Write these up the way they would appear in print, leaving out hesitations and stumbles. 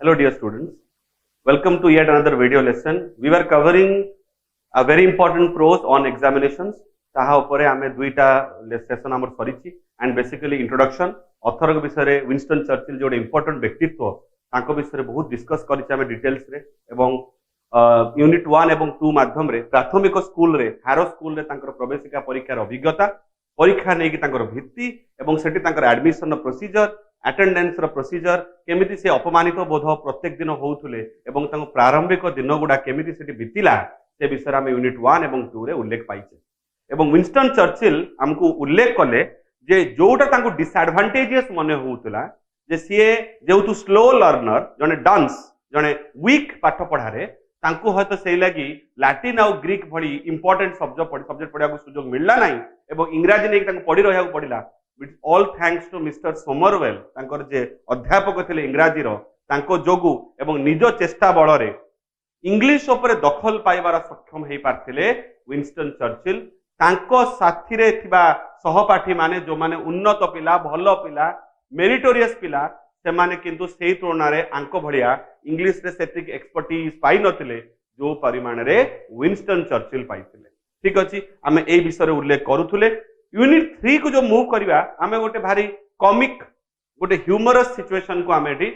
Hello dear students, welcome to yet another video lesson. We were covering a very important prose on examinations. ताहा उपरे आमे दुईटा session हमर सरिछि and basically introduction author के विषय रे विंस्टन चर्चिल जो इंपोर्टेंट व्यक्तित्व तांको विषय रे बहुत डिस्कस करिछि आमे डिटेल्स रे एवं यूनिट 1 एवं 2 माध्यम रे प्राथमिक स्कूल रे हारो स्कूल रे तांकर प्रवेशिका परीक्षार अभिज्ञता परीक्षा नै कि तांकर भित्ति एवं सेठी तांकर एडमिशन प्रोसीजर अटेंडेंस रो प्रोसीजर केमिति से अपमानित बोध प्रत्येक दिन होउथुले एवं तांको प्रारंभिक दिन गुडा केमिति सेठी बितिला से विषय रे आमे यूनिट 1 एवं 2 रे उल्लेख पाइछे एवं विंस्टन चर्चिल हमको उल्लेख कले जे जोटा तांको डिसएडवांटेजेस मने होउतला जे सीए जेउतु स्लो लर्नर जने डांस जने वीक पाठ पढारे तांको हयतो सेई लागि लैटिन और ग्रीक भली इंपोर्टेंट सब्जेक्ट पढिया को सुयोग मिलला नाही एवं इंग्रजी नै तांको पढि रहया को पडिला with all thanks to mister Somervell तांकर जे अध्यापक थिले इंग्रजी रो तांको जोगु एवं निजो चेष्टा बळ रे इंग्लिश ऊपर दखल पाइबार सक्षम हेई पारथिले विंस्टन चर्चिल तांको साथी रे थिबा सहपाठी माने जो माने उन्नत पिला भलो पिला मेरिटोरियस पिला से माने किंतु सेही तुलना रे आंको भलिया इंग्लिश रे सेटिक एक्सपर्टीज पाई नथिले जो परिमाण रे विंस्टन चर्चिल पाइथिले ठीक अछि आमे एई विषय रे उल्लेख करूथुले यूनिट 3 को जो मूव करिवा आमे गोटे भारी कॉमिक गोटे ह्यूमरस सिचुएशन को आमे एटी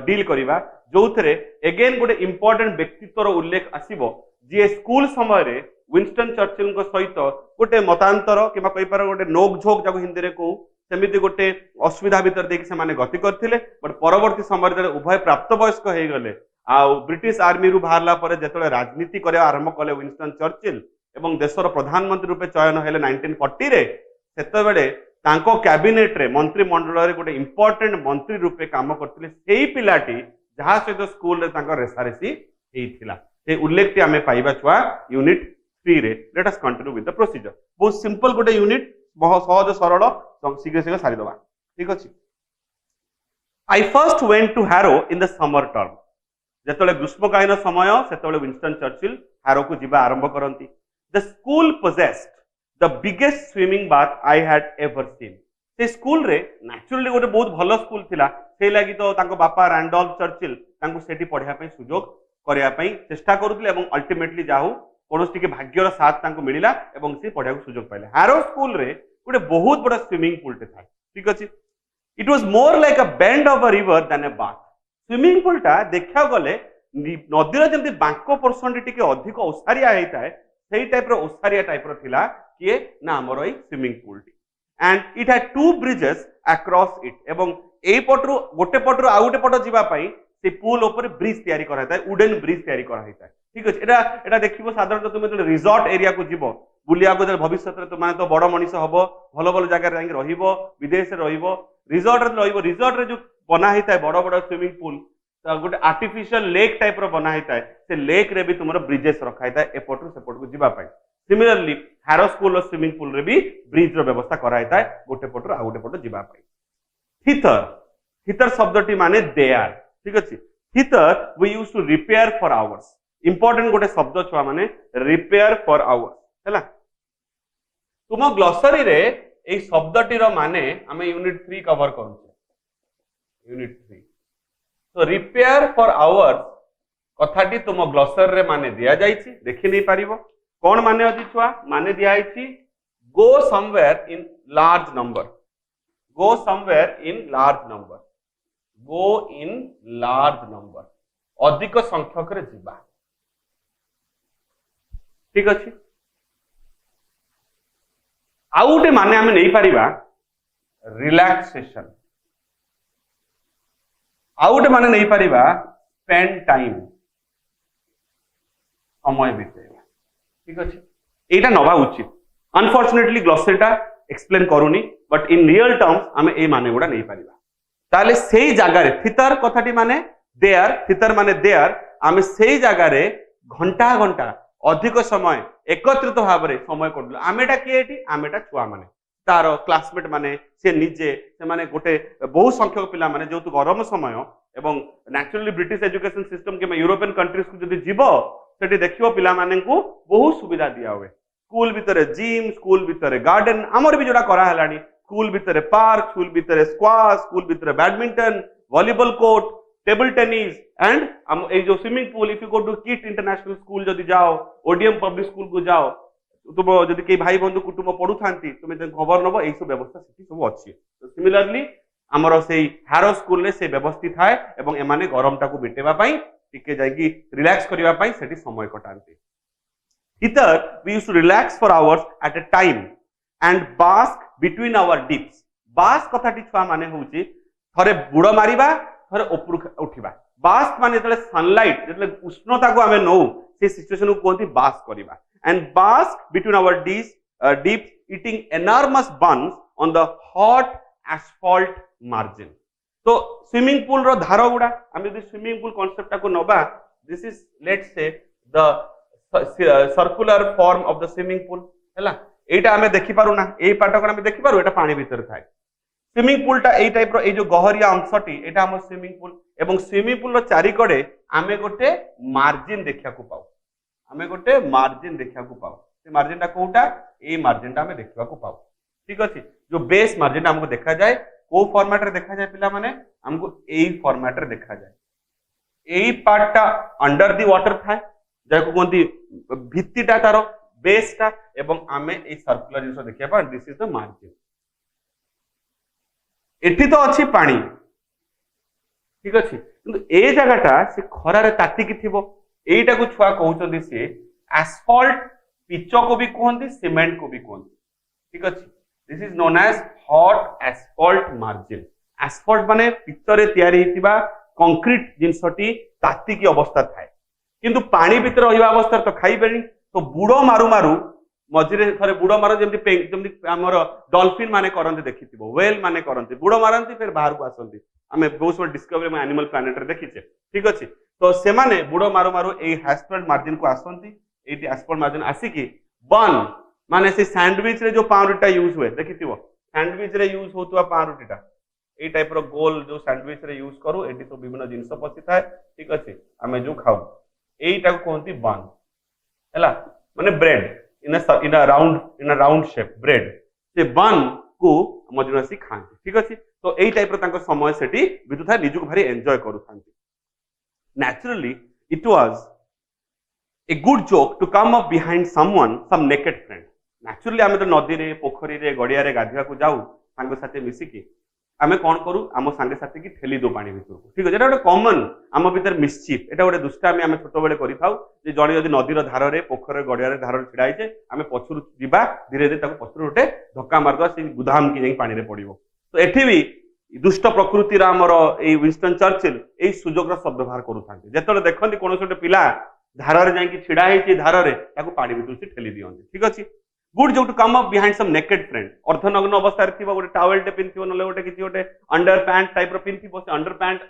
डील करिवा जोथरे अगेन गोटे इंपोर्टेंट व्यक्तित्व रो उल्लेख आसीबो जे स्कूल समय रे विंस्टन चर्चिल को सहित गोटे मतांतर किबा कहि पार गोटे नोक झोक जाको हिंदी रे को सेमिति गोटे असुविधा भीतर देखि से माने गति करथिले बट परवर्ती समय रे उभय प्राप्त वयस्क हे गले आ ब्रिटिश आर्मी रु बाहरला परे जेतले राजनीति करे आरंभ कले विंस्टन चर्चिल एवं देशर प्रधानमंत्री रूपे चयन हेले 1940 रे सेते बेले तांको कैबिनेट रे मंत्री मंडल रे गोटे इंपोर्टेंट मंत्री रूपे काम करथिले सेही पिलाटी जहा सहित स्कूल रे तांको रेसारेसी हेइथिला से उल्लेख ती हमें पाइबा छुआ यूनिट 3 रे let us continue with the procedure बहुत सिंपल गोटे यूनिट बहुत सहज सरल शीघ्र शीघ्र सारी दबा ठीक अछि I first went to Harrow in the summer term जेतले ग्रीष्मकालीन समय सेतले विंस्टन चर्चिल हैरो को जिबा आरंभ करंती the school possessed the biggest swimming bath I had ever seen से स्कूल रे नेचुरली गोटे बहुत भलो स्कूल थिला से लागि तो तांको बापा रैंडोल्फ चर्चिल तांको सेठी पढिया पई सुयोग करिया पई चेष्टा करूथले एवं अल्टीमेटली जाहु कोनोस टिके भाग्यर साथ तांको मिलिला एवं से पढिया को सुयोग पाइले हैरो स्कूल रे गोटे बहुत बड़ा स्विमिंग पूल टे था ठीक अछि it was more like a bend of a river than a bath swimming pool टा देखा गले नदीर जेमति बांको पोर्शन टिके अधिक ओसारिया हेताय सेही टाइप रो ओसारिया टाइप रो थिला किए ना हमर एई स्विमिंग पूल टी and it had two bridges across it एवं एई पटरु गोटे पटरु आ गोटे पट जिबा पई से पूल ऊपर ब्रिज तयारी करा हेताय वुडन ब्रिज तयारी करा हेताय ठीक अछि एटा देखिबो साधारणतः तुमे जो रिसोर्ट एरिया को जिवो बुलिया को भविष्य रे तुम तो बड़ मनीष हबो भलो भलो जगह रे रहिबो विदेश रे रहिबो रिसोर्ट रे रहिबो रिसोर्ट रे जो बना हेताय बड़ बड़ स्विमिंग पूल गोटे आर्टिफिशियल लेक टाइप रो बना हेताय से लेक रे भी तुमरो ब्रिजेस रखा हेताय एपटु सेपट को जिबा पाई सिमिलरली हैरो स्कूल रो स्विमिंग पूल रे भी ब्रिज रो व्यवस्था करा हेताय गोटे पटु आ गोटे पटु जिबा पाई हितर हितर शब्दटी माने देयर ठीक अछि हितर we use to repair for ours important गोटे शब्द छुआ माने रिपेयर फॉर आवर्स हैला तुम ग्लोसरी रे ए शब्दटी रो माने हमें यूनिट 3 कवर करू यूनिट 3 तो रिपेयर फॉर आवर्स कथाटी तुम ग्लोसरी रे माने दिया जाईछि देखि नै पारिबो कोन माने अछि छुआ माने दिया आइछि go somewhere in large number go somewhere in large number go in large number अधिक संख्यक रे जिबा ठीक अछि आउटे माने हमें नहीं पारिबा रिलैक्सेशन आउटे माने नहीं पारिबा स्पेंड टाइम समय बितेबा ठीक अछि एटा नबा उचित अनफॉर्चुनेटली ग्लोसरीटा एक्सप्लेन करूनी बट इन रियल टर्म्स हमें ए माने गुडा नहीं पारिबा ताले सेही जागा रे थितर कथाटी माने देयर थितर माने देयर हमें सेही जागा रे घंटा घंटा अधिक समय एकत्रित भाव में समय कर आमेटा किए आमेटा छुआ माने तार क्लासमेट माने से निजे से माने गोटे बहु संख्यक पिला माने जो गरम समय एवं नेचुरली ब्रिटिश एजुकेशन सिस्टम के यूरोपियन कंट्रीज को जदि जीव सेठी देखियो पिला माने को बहुत सुविधा दिया हुए स्कूल भितर जिम स्कूल भितर गार्डन आमर भी जोड़ा करा हलानी स्कूल भितर पार्क स्कूल भितर स्क्वाश स्कूल भितर badminton volleyball court table tennis and ए जो swimming pool, if you go to KIIT international school जदि जाओ, ओडीएम पब्लिक स्कूल को जाओ, तुम जदि के भाई बंधु कुटुंब पढ़ु थांती तुम खबर नब यही सब व्यवस्था सेठी सब अच्छी। तो सिमिलरली आमर से हारो स्कूल रे से व्यवस्थित थाए एवं एमाने गरम टाकू बिटेबा पई टिके जाइकी रिलैक्स करिवा पई सेठी समय कटांती। Either we used to relax for hours at a time and bask between our dips. Bask कथाटी छुआ माने होउची थरे बुड़ मारिबा थरे ऊपर उठिबा। बास्क माने जतले सनलाइट जतले उष्णता को हमें नो से सिचुएशन को कोंती बास्क करिबा। And bask between our dips eating enormous buns on the hot asphalt margin. तो स्विमिंग पूल रो धार गुडा हम यदि स्विमिंग पूल कांसेप्ट को नबा, this is let's say the circular form of the swimming pool हैला। एटा हमें देखि पारु ना, एई पाटक हमें देखि पारु, एटा पानी भीतर थाए। स्विमिंग पूल टा एई टाइप रो ए जो गहरिया अंशटी एटा हम स्विमिंग पूल एवं स्विमिंग पूल रो चारि कड़े आमे गोटे मार्जिन देखिया को पाऊ, आमे गोटे मार्जिन देखिया को पाऊ। से मार्जिन टा कोउटा, ए मार्जिन टा हमें देखिबा को पाऊ। ठीक अछि, जो बेस मार्जिन हमको देखा जाए को फॉर्मेट रे देखा जाए पिला माने हमको एई फॉर्मेट रे देखा जाए। एई पार्ट टा अंडर द वाटर थाए जाको कोंती भित्तिटा तारो बेसटा एवं आमे ए सर्कुलर जिंस देखिया पा, दिस इज द मार्जिन। एठी तो अछि पानी, ठीक अछि, किंतु ए जगहटा से खरा रे ताती कि थिबो, एइटा को छुआ कहउछंदी से एस्फॉल्ट पिचो को भी कहंती सीमेंट को भी कहंती। ठीक अछि, this is known as hot asphalt margin. Asphalt माने पिचरे तयारी हितिबा कंक्रीट जिंसटी ताती की अवस्था थाए, किंतु पानी भीतर रहिबा अवस्था तो खाई बेनी। तो बुड़ मारु मारु मझिरे थरे बुड़ मारो जेमति हमर डॉल्फिन माने करंती देखिथिबो, व्हेल माने करंती बुड़ मारंती फिर बाहर को आसंती। हमें बहुत सब डिस्कवरी में एनिमल प्लैनेट रे देखिछे। ठीक अछि, तो से माने बुड़ मारु मारु ए एस्फॉल्ट मार्जिन को आसंती। एटी एस्फॉल्ट मार्जिन आसी कि बन माने से सैंडविच रे जो पाउरुटा यूज हुए देखिथिबो, सैंडविच रे यूज होतुवा पाउरुटीटा ए टाइप रो गोल जो सैंडविच रे यूज करू, एटी तो विभिन्न जिंस पसी थाए। ठीक अछि, हमें जो खाऊ एटा को कोंती बन हैला, माने ब्रेड इन अ राउंड शेप ब्रेड। से बन को मजनसी खांती। ठीक अछि, तो एई टाइप रो तांको समय सेठी बितु थाए, निजुक भारी एन्जॉय करू थांती। Naturally it was a good joke to come up behind someone, some naked friend. Naturally आमे तो नदी रे पोखरी रे गड़िया रे गाधुआ को जाऊ सांग साथी मिसी की आमे कोन करू आम सांगे साथी की ठेली दो पानी भीतर को। ठीक है, जेटा गोटे कॉमन आम भीतर मिस्चिफ, एटा गोटे दुष्टामी आमे छोट बेले करि थाउ जे जणी यदि नदी रो धार रे पोखर रे गड़िया रे धार रे छिड़ा आइछे आमे पछुरु जिबा धीरे धीरे ताको पछुरु गोटे धक्का मारदवा से गुदाम की जाई पानी रे पड़िबो। तो एठी भी दुष्ट प्रकृति रा हमर ए विंस्टन चर्चिल ए सुजोग रा शब्द व्यवहार करू थांते। जेतले देखंती कोन छोटे पिला धार रे जाई छिड़ा हेची धार रे ताको पानी भीतर से ठेली दियंती। ठीक अछि, गुड जो to come up behind some naked friend, अर्धनग्न अवस्था रे थिबा गोटे टॉवेल टे पिनथिबो नले गोटे किछि गोटे अंडर पैंट टाइप रो पिनथिबो, से under pant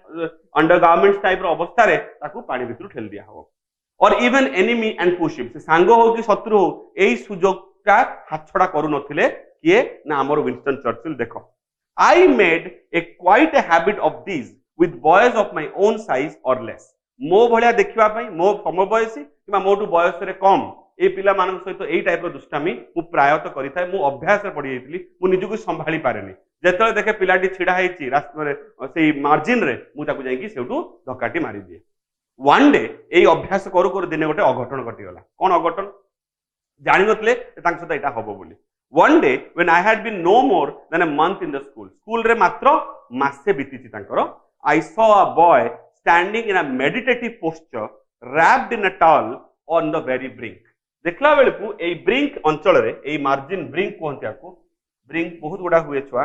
under garments type रो अवस्था रे ताको पानी भीतर ठेल दिया हो। और इवन एनिमी एंड पुशिप, से सांगो हो कि शत्रु हो एई सुजोग का हाथछड़ा करू नथिले किए ना हमर विंस्टन चर्चिल। देखो, I made a quite a habit of this with boys of my own size और लेस। मो भलिया देखिबा पई मो समबयसी किबा मोटू बयस रे कम ए पिला मान सहित एई टाइप रो दुष्टामी मु प्रायत करि थाए। मु अभ्यास रे पड़ी जाइतली, मु निजुको संभाली पारेनी। जेतले देखे पिलाटी छिड़ा हेची रास्ता रे सेई मार्जिन रे मु ताकू जाई कि सेउटू धक्काटी मारी दिए। वन डे एई अभ्यास करू करू दिने गोटे अघटन घटी गला। कोन अघटन जानि नथले तांक सहित एटा हबो बोली। One day when I had been no more than a month in the school रे मात्र मासे बीतीची तांकर, I saw a boy standing in a meditative posture wrapped in a towel on the very brink. देखला बेले को ए brink अंचल रे ए मार्जिन ब्रिंक कहंती आको, ब्रिंक बहुत गुडा हुए छुआ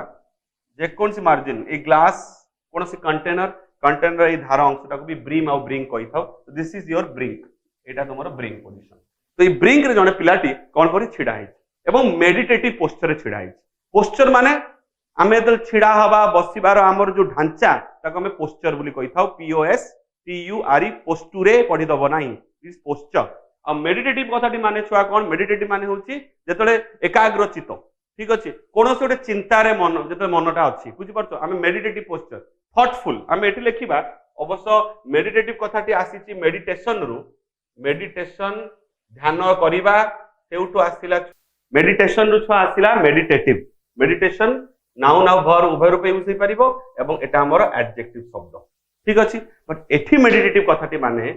जे कोन सी मार्जिन ए ग्लास कोन सी कंटेनर ए धार अंशटा को भी ब्रिम और ब्रिंक कहि थाउ। दिस इज योर ब्रिंक, एटा तमरो ब्रिंक पोजीशन। तो ए ब्रिंक रे जने पिलाटी कोन करी छिड़ा है एवं मेडिटेटिव पोस्चर रे छिड़ा है। पोस्चर माने आमे तो छिड़ा हवा बसिबार हमर जो ढांचा ताको हमें पोस्चर बोली कहि थाउ, POSTURE पोस्टुरे पढी दबो नाही, दिस पोस्चर। आ मेडिटेटिव कथाटी माने छुआ कोन, मेडिटेटिव माने होची जेतले एकाग्र चित्त। ठीक अछि, कोनोस गोटे चिंता रे मन जेतले मनटा अछि बुझि परछो आमे मेडिटेटिव पोस्चर थॉटफुल आमे एठी लेखिबा। अवश्य मेडिटेटिव कथाटी आसीची मेडिटेशन रु, मेडिटेशन ध्यान करिबा सेउठो आसिला मेडिटेशन रु छुआ आसिला मेडिटेटिव। मेडिटेशन नाउ नाउ भर उभय रूपे यूज होई परिबो एवं एटा हमर एडजेक्टिव शब्द। ठीक अच्छे बट एठी मेडिटेटिव कथाटी माने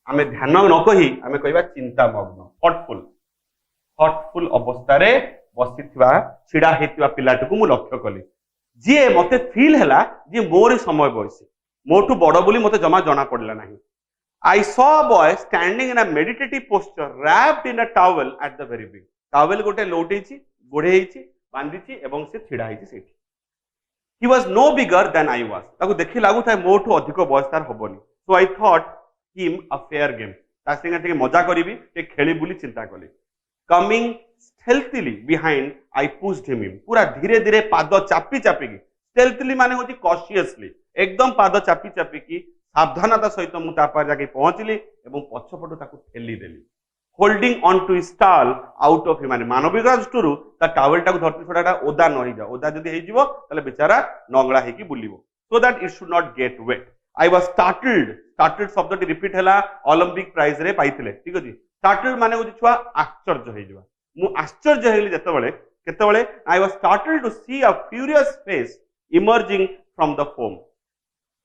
आमे ध्यान न कही आमे कहबा चिंता मग्न थॉटफुल अवस्था रे बसिथिबा छिड़ा हेतिबा पिलाटू मु लक्ष्य कली जी मते फील हैला जी मोर समय बयस मोठू बड़ बोली मते जमा जना पड़ला नहीं I saw a boy standing in a meditative posture wrapped in a towel at the very beginning. Towel गोटे लोटेची गोड़े हेची बांधीची एवं से छिड़ा हेची सेठी. He was no bigger than I was. ताको देखि लागु थाए मोठू अधिक बयस तार होबनी. So I thought him a fair game. ता संगे टिके मजा करिवि ते खेली बुली चिंता कली. Coming stealthily behind I pushed him in. पूरा धीरे धीरे पाद चापी चापी की. Stealthily माने होची cautiously. एकदम पाद चापी चापी की सावधानता सहित मुझे जाके पहुंचली एवं पछपटू ताकू ठेली देली holding on to stall out of माने मानविक दृष्टि ता टावेल टाकू धरती छड़ाटा ओदा न जा ओदा जदी हे जिवो तले बेचारा नंगळा हेकी बुलिवो so that it should not get wet I was started शब्दटी रिपीट हैला ओलंपिक प्राइज रे पाइथिले ठीक अछि स्टार्टेड माने होछि छुआ आश्चर्य हे जिवा मु आश्चर्य हेली जतबेले केतबेले I was started to see a furious face emerging from the foam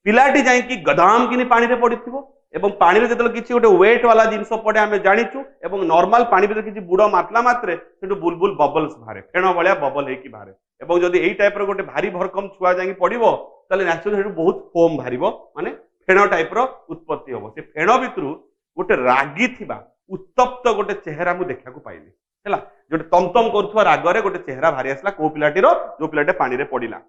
पिलाटी जाइकी गदाम किनी पानी रे पड़िथिबो एवं पानी रे जतल किछि गोटे वेट वाला जिंस पड़े आमे जानिचु एवं नॉर्मल पानी भितर किछि बुड़ मातला मात्रे सेटु बुलबुल बबल्स बाहरे फेण भलिया बबल हेकी बाहरे एवं जदी एई टाइप रो गोटे भारी भरकम छुआ जाइकी पड़िबो तले नेचुरली सेटु बहुत फोम बाहरिबो माने फेण टाइप रो उत्पत्ति होबो से फेण भितरु गोटे रागी थिबा उत्तप्त गोटे चेहरा मु देखा को पाइली हैला जोटे तमतम करथुवा रागरे गोटे चेहरा भारी आसला को पिलाटी रो जो पिलाटे पानी रे पड़िला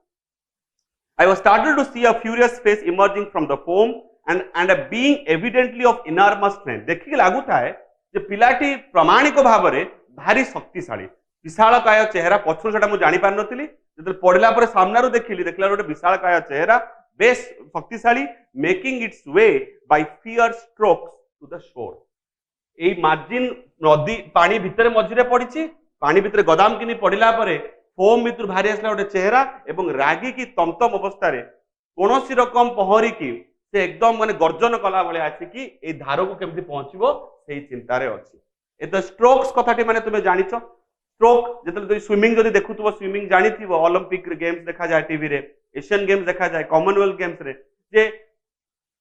I was startled to see a furious face emerging from the foam and a being evidently of enormous strength. देखिक लागू था है जे पिलाटी प्रमाणिक भाव रे भारी शक्तिशाली विशालकाय चेहरा पछरु सेटा मु जानि पार नथिली जदि पड़िला पर सामना रो देखला गोटे विशालकाय चेहरा बेस शक्तिशाली making its way by fear strokes to the shore a margin नदी पानी भितर मझिरे पड़िछि पानी भितर गदाम किनी पड़िला परे फोम भितर भारी आसला गोटे चेहरा एवं रागी की तमतम अवस्था कौन सी रकम पहरी की से एकदम माने गर्जन कला भाई आसिकी ए धार को केमती पहुंचबो सेही चिंतारे अछि ए द स्ट्रोक्स कथाटी माने तुमे जानिछो स्ट्रोक जतले स्विमिंग जदी देखुथबो स्विमिंग जानिथिबो ओलंपिक गेम्स देखा जाय टीवी रे एशियन गेम्स देखा जाय कॉमनवेल्थ गेम्स रे जे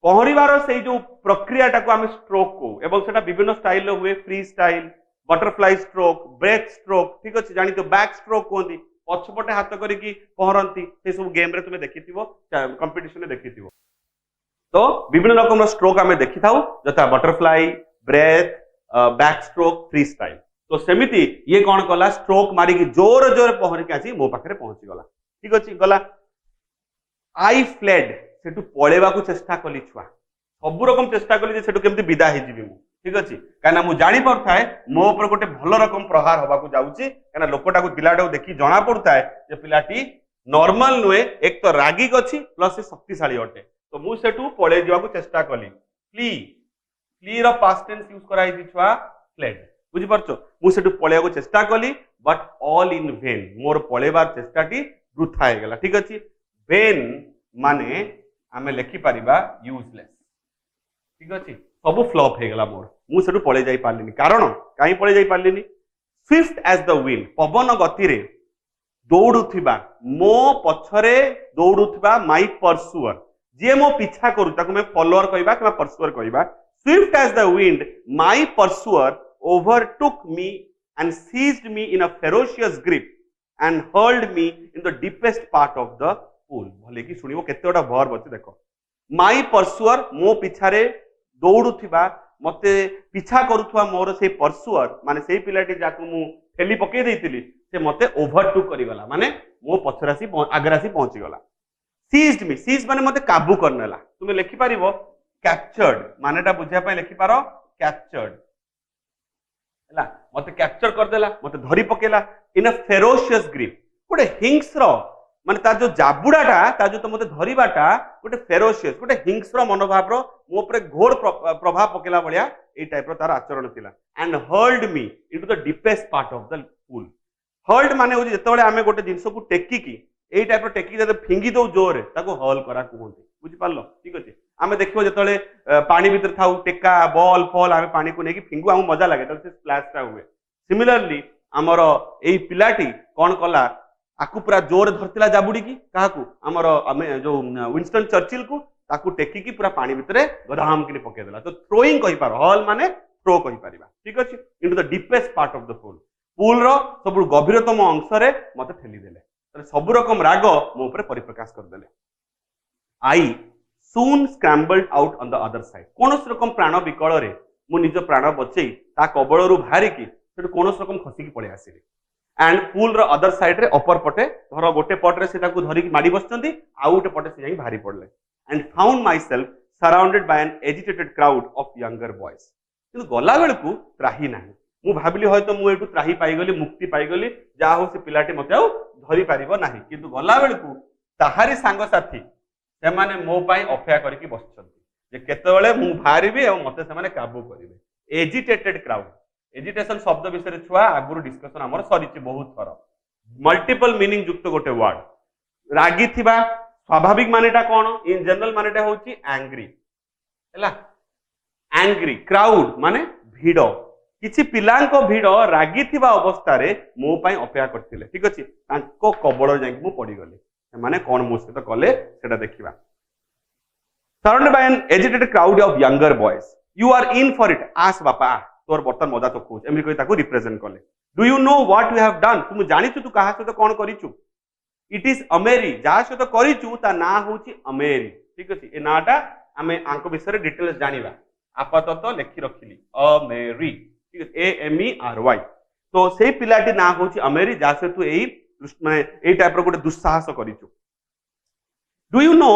पहरिवार से जो प्रक्रियाटा को आम स्ट्रोक को एवं सेटा विभिन्न स्टाइल हुए free style butterfly stroke breast stroke ठीक अच्छे जानी तो बैक स्ट्रोक कहती पछपटे हाथ करिकी पहरती से सब गेम रे तुमे देखिथिबो कंपटीशन रे देखिथिबो तो विभिन्न रकम स्ट्रोक आमे देखि थाउ जता butterfly breast back stroke free style तो सेमिति ये कौन कला स्ट्रोक मारिकी जोर जोर पहरिकी आसी मो पाखरे पहुंची गला ठीक अछि गला आई फ्लेड सेटु पळेबा को चेष्टा कली छुआ सब रकम चेष्टा कली जे सेटु केमती विदा हे जिवि मु ठीक अच्छे कहीं मुझे जानी पाए मो ऊपर गोटे भल रकम प्रहार हवा जाऊँगी कहीं लोकटा को पिलाटा को देखी जना पड़ता है जे पिलाटी नॉर्मल नुहे एक तो रागिक अच्छी प्लस से शक्तिशाली अटे तो मुझे पड़े जावाक चेष्टा कली फ्ली पास्ट टेंस यूज कराई छुआ फ्लेड बुझिपारछ मुझे पड़े चेष्टा कली बट ऑल इन वेन मोर पड़ेबार चेष्टाटी वृथा हो गला ठीक अच्छे वेन माने आमे लिखि पारिबा यूजलेस ठीक अच्छे सब फ्लॉप हो गला मोर मुझे पड़े जाई पारलिनी कारण कहीं पड़े जाई पारलिनी स्विफ्ट एज द विंड पवन गति रे दौड़ुथिबा मो पछरे दौड़ुथिबा माई परसुअर जे मो पीछा करू ताको मैं फॉलोअर कहबा कि परसुअर कहबा swift as the wind my pursuer overtook me and seized me in a ferocious grip and hurled me in the deepest part of the pool भले कि सुनिबो केतेटा वर्ब अछि देखो माई परसुअर मो पिछारे दौड़ुथिबा मते पीछा करुथुवा मोर से परसुअर माने सेही पिलाटी जाकु मु ठेली पके देइतिली से मते ओवरटुक करि गला माने मो पछरासी आगरासी पहुंची गला सीज माने मते काबू करनेला तुमे लिखि पारिबो कैप्चर्ड मानेटा बुझिया पय लिखि पारो कैप्चर्ड हला मते कैप्चर कर देला मते धरी पकेला इन अ फेरोशियस ग्रिप गोटे हिंस्र माने ता जो जाबुडाटा ता जो तो मते धरिबाटा गोटे फेरोशियस गोटे हिंस्र मनोभाव रो मो ऊपर घोर प्रभाव पकेला भलिया ए टाइप रो तार आचरण थिला and hurled me into the deepest part of the pool hurled माने हो जेतेबेले आमे गोटे जिंस को टेकी की ए टाइप रो टेकी जते फिंगी दो जोर ताको हॉल करा कहंती बुझि पारलो ठीक अछि आमे देखिबो जेतेबेले पानी भीतर थाउ टेका बॉल फॉल आमे पानी को नेकी फिंगु हम मजा लागे त स्प्लैश टा हुए सिमिलरली हमर एई पिलाटी कोन कला आकु पूरा जोर धरतिला जाबुडी की काहाकू हमर जो विंस्टन चर्चिल को ताकू टेकिकी पूरा पानी भितर गधाम कि पकईदेला तो थ्रोइंग कही पार हल माने थ्रो कही पारिबा ठीक अछि into the deepest part of the pool pool रो सब गभीरतम अंश रे मते ठेली देले सब रकम राग मो ऊपर परिप्रकाश कर देले I soon scrambled out on the other side कोनोस रकम प्राण विकल रे मु निज प्राण बचेई ता कबळरू बाहरी की सेटु कोनोस रकम खसी की पळे आसिले एंड पूल रो अदर साइड रे अपर पटे धर गोटे पट रे से ताकू धरि की माडी बसचंती आ गोटे पटे से जाई भारी पड़ले and found myself surrounded by an agitated crowd of younger boys किंतु गला बेलकू त्राही नाही मु भाबिली होय तो मु एटू त्राही पाई गली मुक्ति पाई गली जा हो से पिलाटी मते आ धरि पारिबो नाही किंतु गला बेलकू ताहारी सांग साथी से माने मो पाई अपेक्षा करके बसचंती जे केतेबेले मु भारिबी और मते से माने काबू करिवे एजिटेटेड क्राउड एजिटेशन शब्द विषय छुआ आगुरु डिस्कशन हमर सरीची बहुत थर मल्टीपल मीनिंग युक्त गोटे वर्ड रागी थिबा स्वाभाविक मानेटा कोन इन जनरल मानेटा होची एंग्री हैला एंग्री क्राउड माने भीड़ किछि पिलांको भीड़ रागी थिबा अवस्था रे मो पई अपेक्षा करथिले ठीक अछि तांको कबळ जाई मु पड़ी गले माने कोन मो सहित कले सेटा देखिबा surrounded by an agitated crowd of younger boys you are in for it आस बापा तोर बर्तन मजा तो खोज एमि कहि ताको रिप्रेजेंट कले do you know what you have done तुम जानिछु तू कहा सहित कोन करिछु इट इज अमेरी जा सहित करिछु ता ना होची अमेरी ठीक अछि ए नाटा हमें आंको विषय डिटेल्स जानिबा आपातत लेखि रखिली अमेरी ठीक है A M E R Y तो सेही पिलाटी ना होची अमेरी जा से तू एई माने एई टाइप रो गोटे दुस्साहस करिछु डू यू नो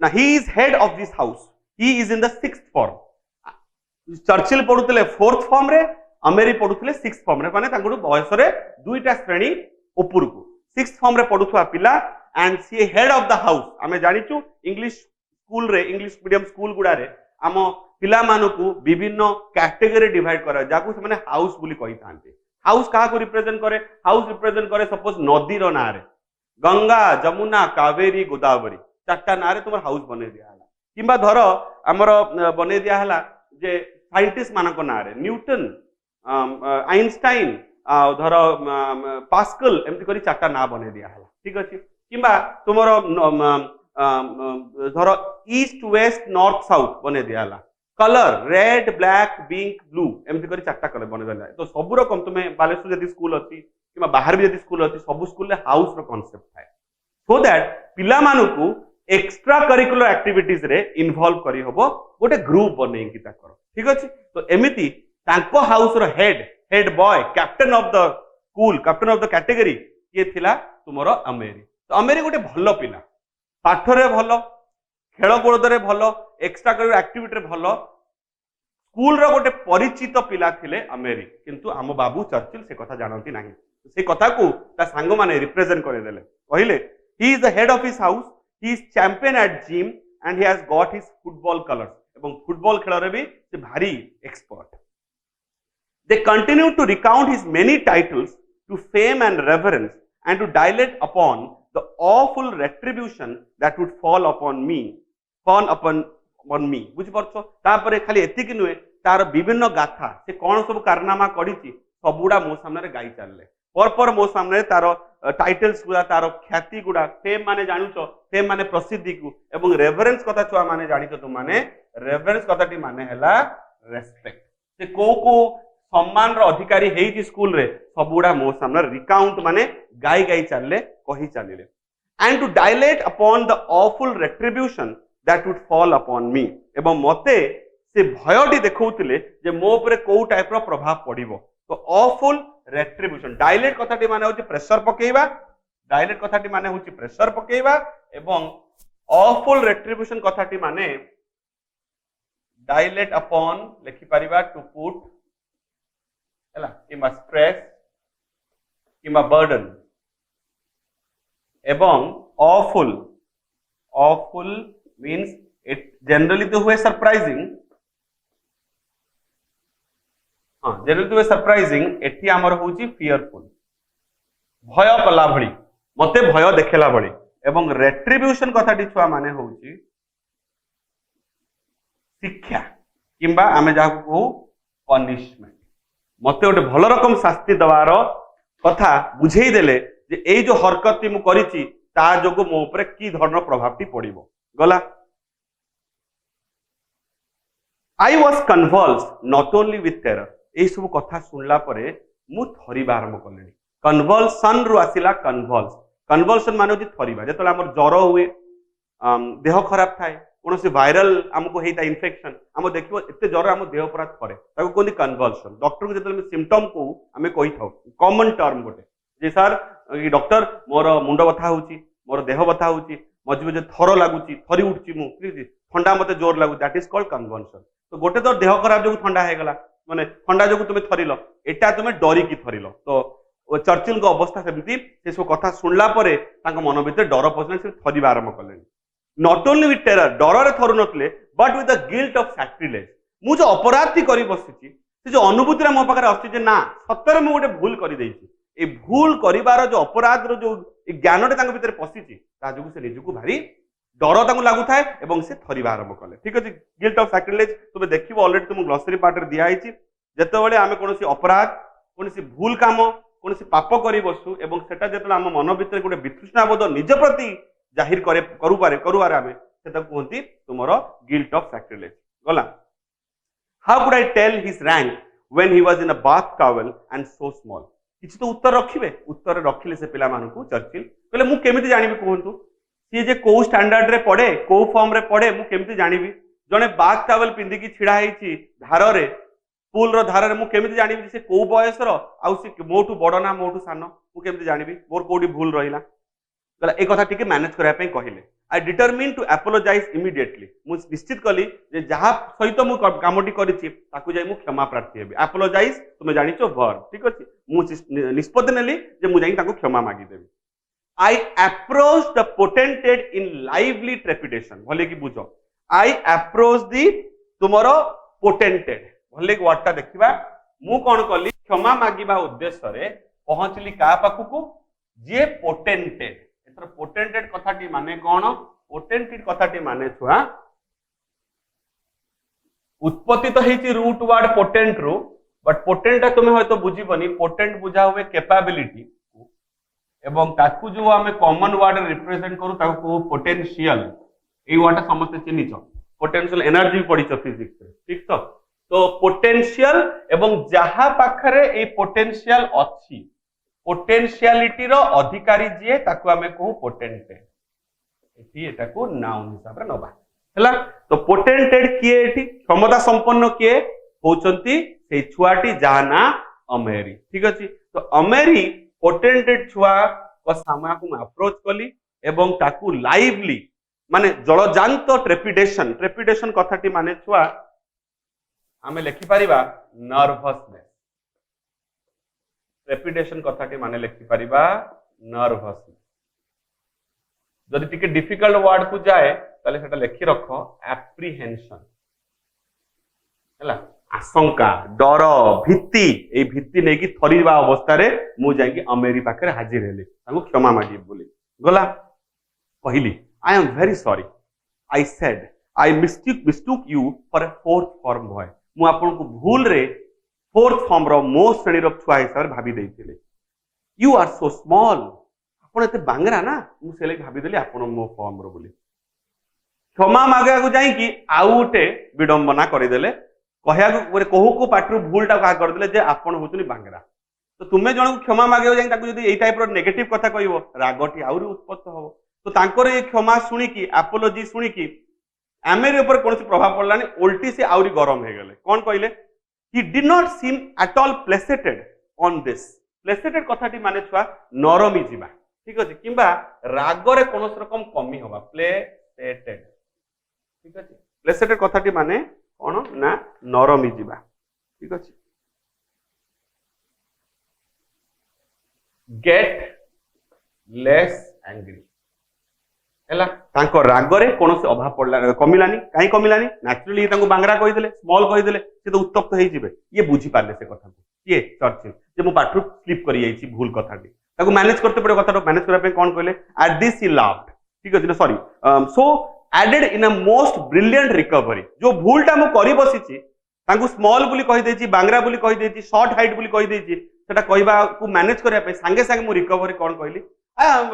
ना he is head of this house he is in the 6th form Churchill पढुतले 4th फॉर्म रे अमेरी पढुतले 6th फॉर्म रे माने तांगडू बयस रे दुईटा श्रेणी ऊपरकू 6th फॉर्म रे पढुथवा पिला and see head of the house आमे जानिचु इंग्लिश स्कूल रे इंग्लिश मीडियम स्कूल गुडा रे आम पिला मानकू विभिन्न कैटेगरी डिवाइड करा जाकू से माने हाउस बोली कहि थांते हाउस कहा को रिप्रेजेंट करे हाउस रिप्रेजेंट करे सपोज नदी रो ना रे गंगा जमुना कावेरी गोदावरी चारटा ना रे तुम हाउस बने दिया हला किबा धर हमर बने दिया हला जे साइंटिस्ट मानक ना रे न्यूटन आइंस्टाइन धर पास्कल एमती करी चारटा ना बने दिया हला ठीक अछि किबा तुमरो धर ईस्ट वेस्ट नॉर्थ साउथ बने दिया हला colour red black pink blue एमती करी चारटा कलर बने दिया तो सब रकम तुमे बालेश्वर जदी स्कूल अछि किबा बाहर भी जदी स्कूल अछि सब स्कूल रे हाउस रो कांसेप्ट थाए सो दैट पिला मानकू एक्स्ट्रा करिकुलर एक्टिविटीज रे इन्वॉल्व करी होबो गोटे ग्रुप बनै कि ताकर ठीक अछि तो एमिति तांको हाउस रो head boy captain of the school captain of the category ये थिला तुमरो अमेरी तो अमेरी गोटे भलो पिला पाठ रे भलो खेल कूद रे भलो एक्स्ट्रा करिकुलर एक्टिविटी रे भलो स्कूल रो गोटे परिचित पिला थिले अमेरी किंतु आम बाबू चर्चिल से कथा जानती नाही से कथा को ता सांग माने रिप्रेजेंट करे देले कहिले he is the head of his house he is champion at gym and he has got his football colours एवं फुटबॉल खेल रे भी से भारी expert they continue to recount his many titles to fame and reverence and to dilate upon the awful retribution that would fall upon me बुझी परछो तापरे खाली एतिक नुए तार विभिन्न गाथा से कोन सब कारनामा करिछि सबुडा मो सामने रे गाई चालले पर मो सामने तार टाइटल्स गुडा तार ख्याति गुडा फेम माने जानुचो फेम माने प्रसिद्धि को एवं रेवरेंस कथा छुआ माने जानिचो तुम माने रेवरेंस कथाटी माने हैला रेस्पेक्ट से को सम्मान रो अधिकारी हेई स्कूल रे सबुडा मो सामने रिकाउंट माने गाई चालले कहि चालिले and to dilate upon the awful retribution that would fall upon me एवं मते से भयटी देखौतिले जे मो ऊपर को टाइप रो प्रभाव पड़िबो तो ऑफुल रेट्रिब्यूशन डायलेट कथाटी माने होची प्रेशर पकेइबा डायलेट कथाटी माने होची प्रेशर पकेइबा एवं ऑफुल रेट्रिब्यूशन कथाटी माने डायलेट अपॉन लिखि परिबा टू पुट हैला किबा स्ट्रेस किबा बर्डन एवं ऑफुल मीन्स इट जनरली तो हुए सरप्राइजिंग जनरली तो हुए सरप्राइजिंग एठी हमर होची फियरफुल भय कला भली मते भय देखेला भली एवं रेट्रिब्यूशन कथाटी छुआ माने होची शिक्षा किंबा आमे जाको कहू पनिशमेंट मते गोटे भल रकम शास्ति दवार कथा बुझेई देले जे एई जो हरकत मु करिछि ता जोगो मो ऊपर की धरण प्रभावटी पड़िबो गला I was convulsed not only with terror एई सब कथा सुनला परे मु थरिबा आरंभ कलेनी कन्वल्सन रु आसिला कन्वल्स कन्वल्सन माने होची थरिबा जेतला हमर ज्वर हुए देह खराब थाए कौन से वायरल आमको होता इन्फेक्शन आम देखो एत ज्वर आम देह पूरा थरे कहते कन्वल्सन डॉक्टर को जो सिम्पटम को आम कही था कॉमन टर्म गोटे जे सर डॉक्टर मोर मुंड बथा होची मोर देह बथा होची मझे मझे थर लगुच थरी उठची ठंडा मत जोर लगुच दैट इज कॉल्ड कन्वल्सन तो गोटे तो देह खराब जो ठंडा होगा माने ठंडा जो तुम थरिल एटा तुम डरिकी थरिल तो चर्चिल अवस्था सेमती से सब कथा शुणला मन भर डर पशिला से थरिबा आरंभ कले नॉट ओनली विथ टेरर डर थरु नथिले but with the guilt of sacrilege मु जो अपराधी करी बसिची से जो अनुभूति मो पाखे आसुची जे ना सତରେ मु गोटे भूल कर देइची ए भूल करिवार जो अपराध रो जो ज्ञानटे तांग भितर पसिची ता जोगु से निजुकु भारी डर तांगु लागु थाए एवं से थरिबा आरंभ कले ठीक अछि गिल्ट ऑफ सैक्रिलेज तुम देखिबो ऑलरेडी तुम ग्लोसरी पार्ट रे दिया आइची जेतेबेले आमे कोनोसी अपराध कोनोसी भूल काम कोनोसी पाप करी बसु एवं सेटा जेतेला हम मन भितर गोटे वितृष्णाबोध निज प्रति जाहिर करे करुवारे आमे सेटा कहंती तुमरो गिल्ट ऑफ सैक्रिलेज गला how could I tell his rank when he was in a bath towel and so small किछि तो उत्तर रखिबे उत्तर रखिले से पिला मानकु चर्चिल कहले मु केमिति जानिबि कहंतु सी जे को स्टैंडर्ड रे पड़े को फॉर्म रे पड़े मु केमिति जानिबि जने बाथ टॉवेल पिंदी की छिड़ा हेछि धार रे पूल रो धार रे मु केमिति जानिबि से को बयस रो आउ से मोटू बड़ ना मोटू सान मु केमिति जानिबि मोर कोडी भूल रहिला गला ए कथा टिके मैनेज करा पे कहिले आई डिटरमिन टू अपोलोजाइज इमीडिएटली मु निश्चित कली जे जहा सहित मु कामटी करिछि ताकू जाई मु क्षमा प्रार्थी हेबि अपोलोजाइज तुमे जानिछो वर्ब ठीक अछि मु निष्पत्ति नेली जे मु जाई ताकू क्षमा मागी देबि I approach the potentate in lively trepidation भले कि बुझो आई अप्रोच दी तुमरो पोटेंटेड भले कि वर्डटा देखिबा मु कोन कली क्षमा मागीबा उद्देश्य रे पहुंचली का पाखु जे पोटेंटेड एतर पोटेंटेड कथाटी माने कोन पोटेंटेड कथाटी माने छुआ उत्पत्ति तो हेची रूट वर्ड पोटेंट रू बट पोटेंट तुम होय तो बुझीबनी पोटेंट बुझा हुए कैपेबिलिटी एवं ताकू जो आमे कॉमन वर्ड रिप्रेजेंट करू ताकू पोटेंशियल ए वर्ड समस्त चिन्हिच पोटेंशियल एनर्जी पढ़िछ फिजिक्स रे ठीक तो पोटेंशियल एवं जहा पाखरे ए पोटेंशियल अछि पोटेंशियलिटी रो अधिकारी जे ताकू आमे कहू पोटेंटेड एठी एटा को नाउन हिसाब रे नबा हला तो पोटेंटेड किए एठी क्षमता संपन्न किए होचंती से छुआटी जाना अमेरी ठीक अछि तो अमेरी पोटेंटेड छुआ को सामा को अप्रोच कली एवं ताकू लाइवली माने जलजांत ट्रेपिडेशन कथाटी माने छुआ आमे लिखि परिबा नर्वसनेस ट्रेपिडेशन कथाटी माने लिखि परिबा नर्वसनेस जदि टिके डिफिकल्ट वर्ड को जाए ताले सेटा लिखि रखो एप्रीहेंशन हला आशंका डर भीति ए भीति नै कि थरीबा अवस्था रे मु जाई कि अमेरी पाखरे हाजिर हेले ताको क्षमा मागी बोली गला पहिली I am very sorry I said I mistook you for a fourth form boy मु आपन को भूल रे फोर्थ फॉर्म रो मो श्रेणी रो छुआ हिसाब भाभी देथिले यू आर सो स्मॉल आपन एते बांगरा ना मु सेले भाभी देली आपन मो फॉर्म रो बोली क्षमा मागे को जाई कि आउटे विडंबना करि देले कहया को कहू को पाटरू भूलटा कहा कर देले जे आपन होतुनी बांगरा तो तुमे जण को क्षमा मागे जाई ताकू जदी एई टाइप रो नेगेटिव कथा कहिवो रागटी आउरी उत्पत्त हो तो तांकर ए क्षमा सुनी की एपोलॉजी सुनी की अमेरी ऊपर कोनसी प्रभाव पड़लानी उल्टी से आउरी गरम हे गेले कोन कहिले he did not seem at all placated on this placated कथाटी माने छुआ नरमी जिबा ठीक अछि किबा रागरे कोनस रकम कमी होबा placated ठीक अछि placated कथाटी माने कोन ना नरमी जिबा ठीक अछि get less angry हैला तांको रागरे कोनसे अभाव पड़ला कमिलानी काई कमिलानी नेचुरली तांको बांगरा कहि देले स्मॉल कहि देले से तो उत्तप्त होई जिवे ये बुझी पारले से कथा को ये चर्चिल जे मो पाठरु स्लिप करि जाईची भूल कथाटी ताको मैनेज करते पड़े कथाटा मैनेज करा पे कोन कहले एट दिस ही लाफ्ड ठीक अछि ना sorry so added in a most brilliant recovery जो भूलटा मो करि बसिची तांको स्मॉल बुली कहि देची बांगरा बुली कहि देची शॉर्ट हाइट बुली कहि देची सेटा कहबा को मैनेज करिया पे संगे संगे मो रिकवरी कोन कहली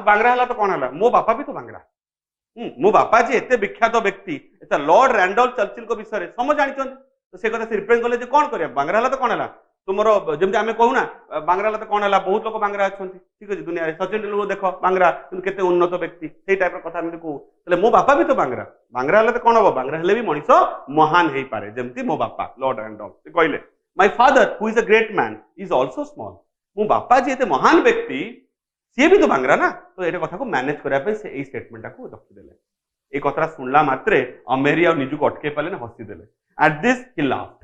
बांगरा हला तो कोन हला मो बापा भी तो बांगरा मो बापा जी एते विख्यात व्यक्ति एता लॉर्ड रैंडल्फ चर्चिल को विषय रे सम जानि छन तो से कथा से रिप्रेजेंट कले जे कोन करिया बांगरा हला तो कोन हला तुमरो जेमति आमे कहू ना बांगरा हला तो कोन हला बहुत लोक बांगरा अछंती ठीक अछि दुनिया रे सचिन तेंदुलकर देखो बांगरा किंतु केते उन्नत व्यक्ति सेही टाइप रो कथा हम कहू तले मो बापा भी तो बांगरा बांगरा हला तो कोन हो बांगरा हले भी मनिषो महान हेई पारे जेमति मो बापा लॉर्ड एंड ऑल से कहले my father who is a great man is also small मो बापा जे एते महान व्यक्ति सी भी तो बांगरा ना तो एटा कथा को मैनेज करिया पे से एई स्टेटमेंट को रखि देले ए कथा सुनला मात्रे अमेरी आ निजु को अटके पाले ना हसी देले at this he laughed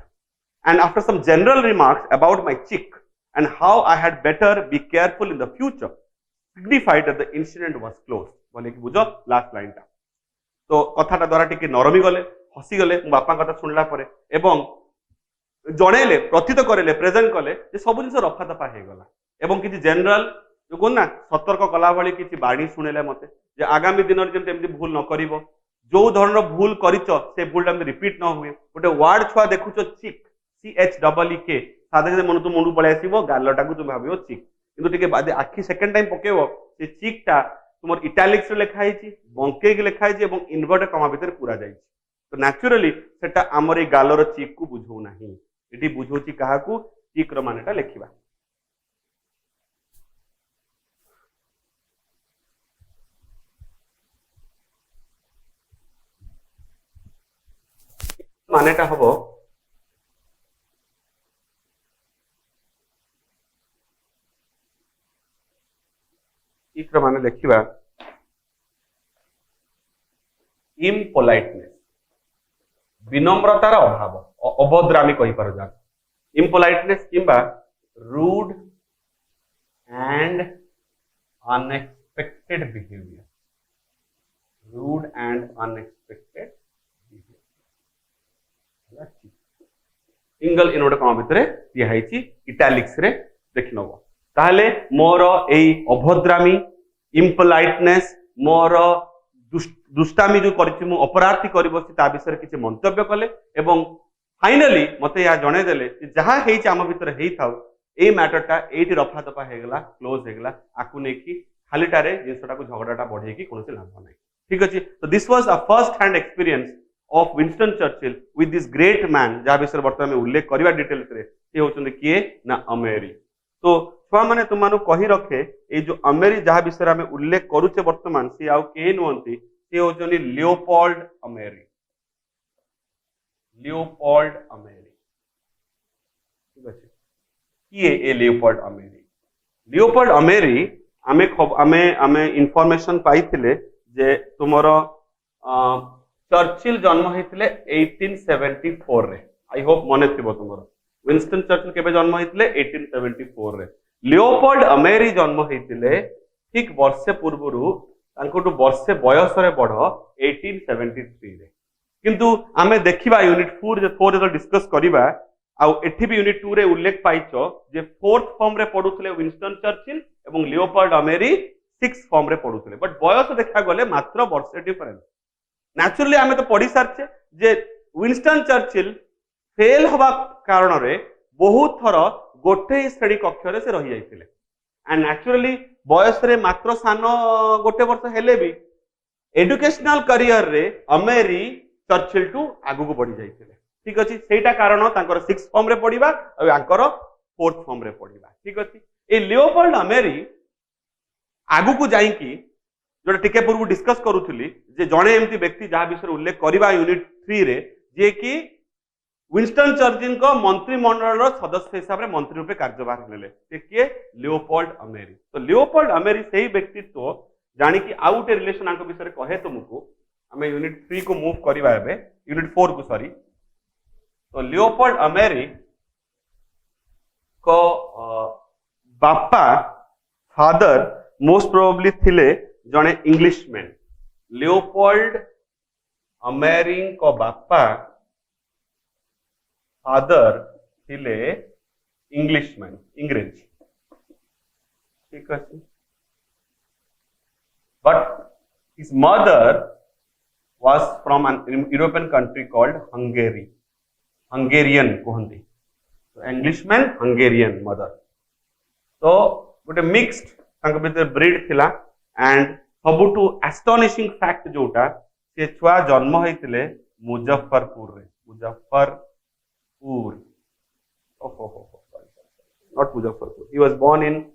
and after some general remarks about my cheek and how I had better be careful in the future signified that the incident was closed बोले कि बुझो लास्ट लाइन टा तो कथाटा द्वारा टिके नरमी गले हसी गले बापा कथा सुनला परे एवं जणेले प्रतीत करेले प्रेजेंट कले जे सब जिंस रफा दफा हे गला एवं किछि जनरल जो कोन ना सतर्क कला भली किछि बाणी सुनेले मते जे आगामी दिन रे जेमते एमति भूल न करिवो जो धरण भूल करिचो से भूलटा में रिपीट न हुए गोटे वर्ड छुआ देखुचो चिक CHEEK साधारण मन तो मुंडू पळे आसीबो गालटा को तुम भाबियो चिक किंतु टिके बाद आखी सेकंड टाइम पकेबो से चिक टा तुमर इटैलिक्स रे लिखा हिची बंके के लिखा हिची एवं इन्वर्टेड कमा भीतर पूरा जाई तो नेचुरली सेटा हमर ए गालर चिक को बुझौ नाही एटी बुझौची काहा को चिक रो मानेटा लिखिबा मानेटा हबो माने देखिबा इम्पोलाइटनेस विनम्रतार अभाव अभद्रामी कहि पार जा इम्पोलाइटनेस किंबा rude and unexpected behaviour rude and unexpected behaviour single इनोड कमा भितरे दिया हैची इटैलिक्स रे देखि नबो ताहले मोर एई अभद्रामी इम्पोलाइटनेस मोर दुष्टामी जो करिछि मु अपराधी करबछि ता विषय किछि मंतव्य कले एवं फाइनली मते या जणे देले कि जहा हेछि आम भीतर हेइ थाउ एई मैटरटा एठी रफा दफा हे गेला क्लोज हे गेला आकु नेकी खालीटारे जिंसटा को झगड़ाटा बढ़े की कोनोसी लाभ नै ठीक अछि तो this was a first hand experience of Winston Churchill with this great man जहा विषय वर्तमान में उल्लेख करबा डिटेल्स रे से होचंदी किए ना अमेरी तो छुआ माने तुम मानु कहि रखे ए जो अमेरी जहा विषय में उल्लेख करूचे वर्तमान सी आउ के नुहंती से होचनी लियोपोल्ड अमेरी ठीक अछि किए ए लियोपोल्ड अमेरी आमे इंफॉर्मेशन पाइथिले जे तुमरो चर्चिल जन्म होइथिले 1874 रे आई होप मने थिबो तुमरो विंस्टन चर्चिल केबे जन्म होइथिले 1874 रे लियोपोल्ड अमेरी जन्म होइथिले ठीक वर्षे पूर्वरु तांकोटु वर्षे बयस रे बढ 1873 रे किंतु आमे देखिबा यूनिट 4 जो डिस्कस करिबा आउ एठी भी यूनिट 2 रे उल्लेख पाइछो जे फोर्थ फॉर्म रे पढुथिले विंस्टन चर्चिल एवं लियोपोल्ड अमेरी सिक्स फॉर्म रे पढुथिले बट बयस देखा गले मात्र वर्षे डिफरेंस नेचुरली आमे तो पढी सारछे जे विंस्टन चर्चिल फेल हवा कारण रे बहुत थर गोटे श्रेणी कक्ष रे से रही जाइतिले एंड नेचुरली बयस रे मात्र सान गोटे वर्ष हेले भी एजुकेशनल करियर रे अमेरी चर्चिल टू आगु को बढ़ी जाइतिले ठीक अछि सेटा कारण तांकर सिक्स फॉर्म रे पढिबा आ आंकर फोर्थ फॉर्म रे पढिबा ठीक अछि ए लियोपोल्ड अमेरी आगु को जाई कि जोटा टिके पूर्व डिस्कस करूथली जे जणे एमती व्यक्ति जहा विषय उल्लेख करबा यूनिट 3 रे जे कि विंस्टन चर्चिल को मंत्रिमंडल सदस्य हिसाब रे मंत्री रूपे कार्यभार नेले से किए लियोपोल्ड अमेरी तो लियोपोल्ड अमेरी सही व्यक्तित्व जानी कि आउट रिलेशन आंक विषय कहे तुमको हमें यूनिट 3 को मूव करबा एबे यूनिट 4 को सॉरी तो लियोपोल्ड अमेरी को बापा फादर मोस्ट प्रोबेबली थिले जने इंग्लिशमैन लियोपोल्ड अमेरी को बापा फादर थिले इंग्लिशमैन इंग्रेज ठीक है but his mother was from an European country called Hungarian कहंती तो इंग्लिशमैन हंगेरियन मदर तो गोटे मिक्स्ड तांको भीतर ब्रीड थिला एंड सबुटू एस्टोनिशिंग फैक्ट जोटा से छुआ जन्म होइतिले मुजफ्फरपुर रे Muzaffarpur Pur. Sorry. Not Muzaffarpur. He was born in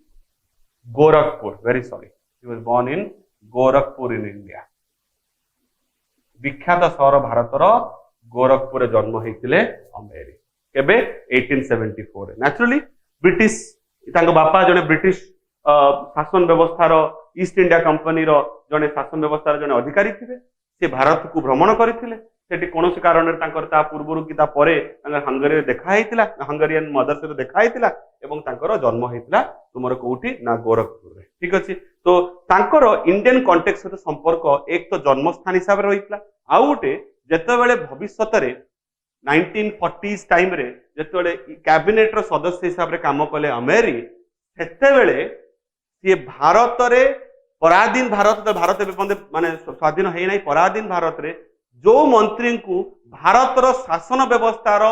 Gorakhpur. Very sorry. He was born in Gorakhpur in India. विख्यात सहर भारतर गोरखपुर जन्म होते अमेरी केबे 1874 नेचुरली ब्रिटिश बापा जने ब्रिटिश शासन व्यवस्थार ईस्ट इंडिया कंपनी जने शासन व्यवस्थार जने अधिकारी थे से भारत को भ्रमण करथिले सेठी कोनोसी कारण ता पूर्वरु कि ता परे हंगरी देखा हेतिला हंगरियन मदर से देखा हेतिला एवं तांकर जन्म हेतिला तुमर कोठी ना गोरखपुर रे ठीक अछि तो तांकर इंडियन कॉन्टेक्स्ट सहित संपर्क एक तो जन्मस्थान हिसाब रे होइतला आउ गोटे जेतेबेले भविष्यत रे 1940s टाइम रे जेतेबेले कैबिनेट रो सदस्य हिसाब रे काम कले अमेरी सेतेबेले ये भारत रे पराधीन भारत माने स्वाधीन है नहीं पराधीन भारत रे जो मंत्री को भारत रो शासन व्यवस्थार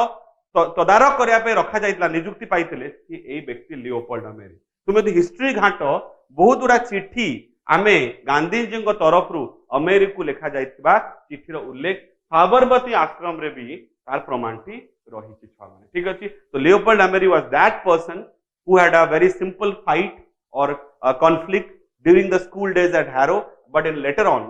तदारक करने पे रखा जाइतला नियुक्ति पाइथिले कि एई व्यक्ति लियोपोल्ड अमेरी तुम यदि हिस्ट्री घाट बहुत गुड़ा चिठी आमे गांधी जी तरफ रु अमेरी को लिखा जाइतबा चिठीर उल्लेख साबरमती आश्रम रे भी तार प्रमाणटी रही छुआ माने ठीक अछि तो Leopold Amery was that person who had a very simple fight और conflict during the school days at Harrow, but in later on,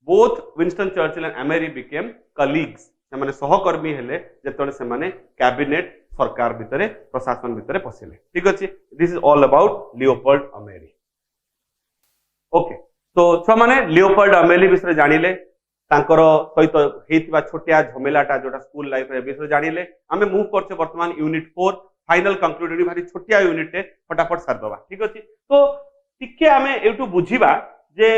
both Winston Churchill and Ameri became colleagues. सेमाने सहकर्मी हेले जेतले सेमाने कैबिनेट सरकार भितरे प्रशासन भितरे पसिले ठीक अछि this is all about Leopold Amery okay तो छ माने लियोपोल्ड अमेरी विषय जानिले तांकर सहित हेतिबा छोटिया झमेलाटा जोटा स्कूल लाइफ रे विषय जानिले आमे मूव करछे वर्तमान यूनिट 4 फाइनल कंक्लूडेड भारी छोटिया यूनिट फटाफट सार दबा ठीक अछि तो टिके आमे एटू बुझिबा जे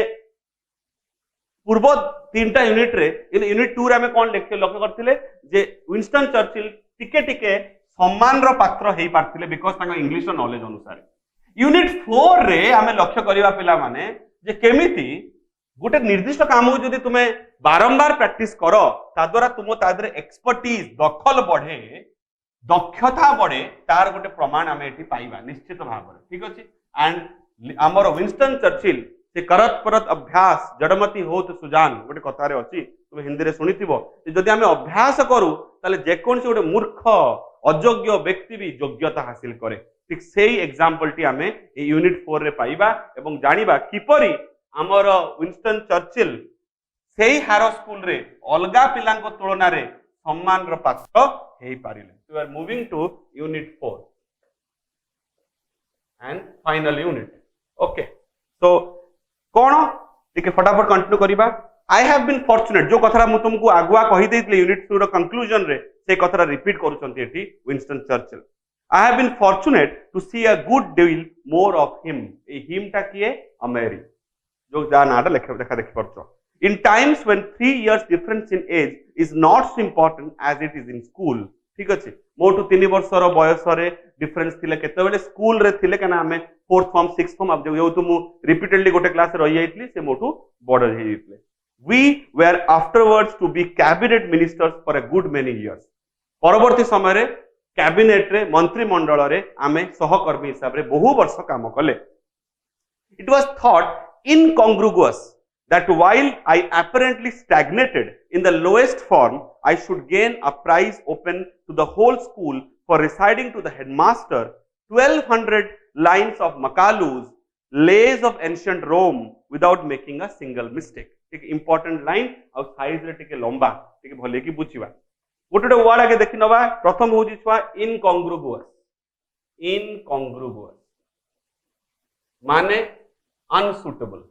पूर्व तीनटा यूनिट रे यूनिट 2 रे आमे कोन लक्ष्य करथिले जे विंस्टन चर्चिल टिके टिके सम्मान रो पात्र हेई पारथिले बिकॉज़ तांका इंग्लिश रो नॉलेज अनुसार यूनिट 4 रे आमे लक्ष्य करिवा पिला माने जे केमिति गोटे निर्दिष्ट काम को जदि तुमे बारंबार प्रैक्टिस करो ता द्वारा तुम तादरे एक्सपर्टीज दखल बढ़े दक्षता बढ़े तार गोटे प्रमाण आमे एठी पाइबा निश्चित भाव ठीक अछि एंड हमर विंस्टन चर्चिल से करत परत अभ्यास जड़मती होत सुजान गोटे कथा रे अछि तुम हिंदी रे सुनिथिबो जदि आमे अभ्यास करू ताले जे कोन से गोटे मूर्ख अयोग्य व्यक्ति भी योग्यता हासिल करे ठीक सेही एग्जांपल टी आमे ए यूनिट 4 रे पाइबा एवं जानिबा किपरि हमर विंस्टन चर्चिल सेही हारो स्कूल रे अलगा पिलांको तुलना रे सम्मान रो पात्र हेई पारिले we are moving to unit 4 and final unit okay so कोन टिके फटाफट कंटिन्यू करिबा आई हैव बीन फॉर्चुनेट जो कथरा मु तुमको आगुआ कहि देइतले यूनिट 2 रो कंक्लूजन रे से कथरा रिपीट करूचंती एठी Winston Churchill I have been fortunate to see a good deal more of him ए हिम टा किए अमेरी जो जा नाटा देखा देखि परछो in times when 3 years difference in age is not so important as it is in school ठीक अछि मोटू 3 वर्ष रो बयस रे डिफरेंस थिले केतेबेले स्कूल रे थिले कना हमें 4th फॉर्म 6th फॉर्म अब जो तुम रिपीटेडली गोटे क्लास रे रहि जाइतली से मोटू बड़ हे जाइतले we were afterwards to be cabinet ministers for a good many years परवर्ती समय रे कैबिनेट रे मंत्री मंडल रे आमे सहकर्मी हिसाब रे बहु वर्ष काम कले it was thought incongruous that while I apparently stagnated in the lowest form, I should gain a prize open to the whole school for reciting to the headmaster 1200 lines of Macaulay's Lays of Ancient Rome without making a single mistake. एक important line और size रे टिके लंबा टिके भले की बुझिबा गोटे word आगे देखि नबा प्रथम होजी छुआ incongruous माने अनसुटेबल